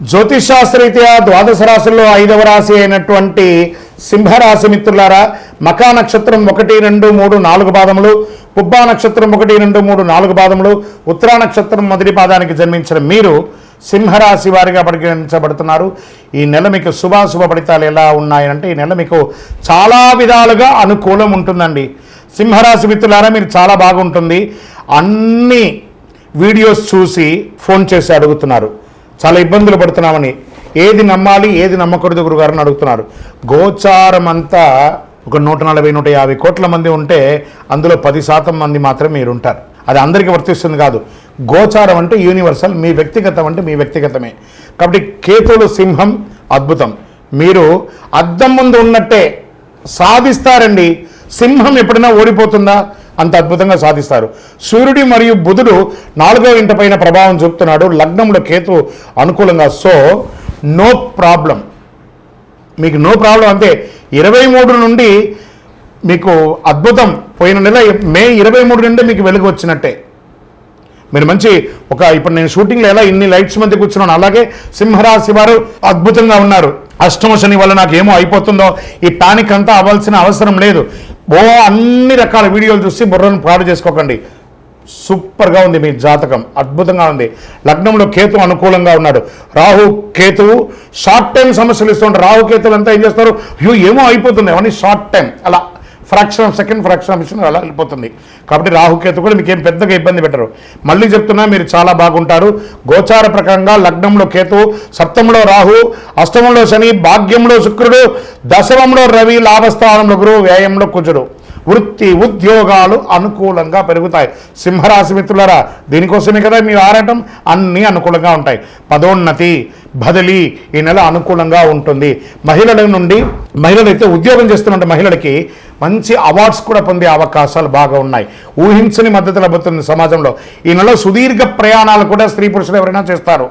జ్యోతిషాస్త్రరీత్యా ద్వాదశ రాశుల్లో 5వ రాశి అయినటువంటి సింహరాశి మిత్రులారా, మకా నక్షత్రం 1, 2, 3, 4 పాదములు, పుబ్బా నక్షత్రం 1, 2, 3, 4 పాదములు, ఉత్తరా నక్షత్రం మొదటి పాదానికి జన్మించిన మీరు సింహరాశి వారిగా పరిగణించబడుతున్నారు. ఈ నెల మీకు శుభాశుభ ఫలితాలు ఎలా ఉన్నాయంటే, ఈ నెల మీకు చాలా విధాలుగా అనుకూలం ఉంటుందండి. సింహరాశి మిత్రులారా, మీరు చాలా బాగుంటుంది. అన్ని వీడియోస్ చూసి ఫోన్ చేసి అడుగుతున్నారు, చాలా ఇబ్బందులు పడుతున్నామని. ఏది నమ్మాలి ఏది నమ్మకూడదు గురుగారిని అడుగుతున్నారు. గోచారం అంతా ఒక 140-150 కోట్ల మంది ఉంటే అందులో 10% మంది మాత్రమే మీరు ఉంటారు. అది అందరికీ వర్తిస్తుంది కాదు. గోచారం అంటే యూనివర్సల్, మీ వ్యక్తిగతం అంటే మీ వ్యక్తిగతమే. కాబట్టి కేతువులు సింహం అద్భుతం. మీరు అద్దం ముందు ఉన్నట్టే సాధిస్తారండి. సింహం ఎప్పుడైనా ఓడిపోతుందా? అంత అద్భుతంగా సాధిస్తారు. సూర్యుడి మరియు బుధుడు 4వ ఇంట పైన ప్రభావం చూపుతున్నాడు. లగ్నంలో కేతు అనుకూలంగా. సో నో ప్రాబ్లం, మీకు నో ప్రాబ్లం. అంతే 23 నుండి మీకు అద్భుతం. పోయిన నెల మే 23 నుండి మీకు వెలుగు వచ్చినట్టే. మీరు మంచి ఇప్పుడు నేను షూటింగ్లో ఎలా ఇన్ని లైట్స్ మధ్య కూర్చున్నాను, అలాగే సింహరాశి వారు అద్భుతంగా ఉన్నారు. అష్టమ శని వల్ల నాకు ఏమో అయిపోతుందో ఈ పానిక్ అంతా అవ్వాల్సిన అవసరం లేదు. అన్ని రకాల వీడియోలు చూసి బుర్రను పాడు చేసుకోకండి. సూపర్గా ఉంది మీ జాతకం, అద్భుతంగా ఉంది. లగ్నంలో కేతు అనుకూలంగా ఉన్నాడు. రాహు కేతువు షార్ట్ టైం సమస్యలు ఇస్తుంటారు. రాహు కేతువులు అంతా ఏం చేస్తారు, ఏమో అయిపోతుంది అవన్నీ షార్ట్ టైం, అలా fraction of second, fraction of second అలా వెళ్ళిపోతుంది. కాబట్టి రాహుకేతు కూడా మీకేం పెద్దగా ఇబ్బంది పెట్టరు. మళ్ళీ చెప్తున్నా, మీరు చాలా బాగుంటారు. గోచార ప్రకారంగా లగ్నంలో కేతు, సప్తమంలో రాహు, అష్టమంలో శని, భాగ్యంలో శుక్రుడు, దశమంలో రవి, లాభస్థానంలో గురువు, వ్యయంలో కుజుడు. వృత్తి ఉద్యోగాలు అనుకూలంగా పెరుగుతాయి. సింహరాశి మిత్రులారా, దీనికోసమే కదా మీ ఆరాటం. అన్నీ అనుకూలంగా ఉంటాయి. పదోన్నతి, బదిలీ ఈ నెల అనుకూలంగా ఉంటుంది. మహిళల నుండి, మహిళలైతే ఉద్యోగం చేస్తున్న మహిళలకి మంచి అవార్డ్స్ కూడా పొందే అవకాశాలు బాగా ఉన్నాయి. ఊహించని మద్దతు లభిస్తుంది సమాజంలో. ఈ నెల సుదీర్ఘ ప్రయాణాలు కూడా స్త్రీ పురుషులు ఎవరైనా చేస్తారు.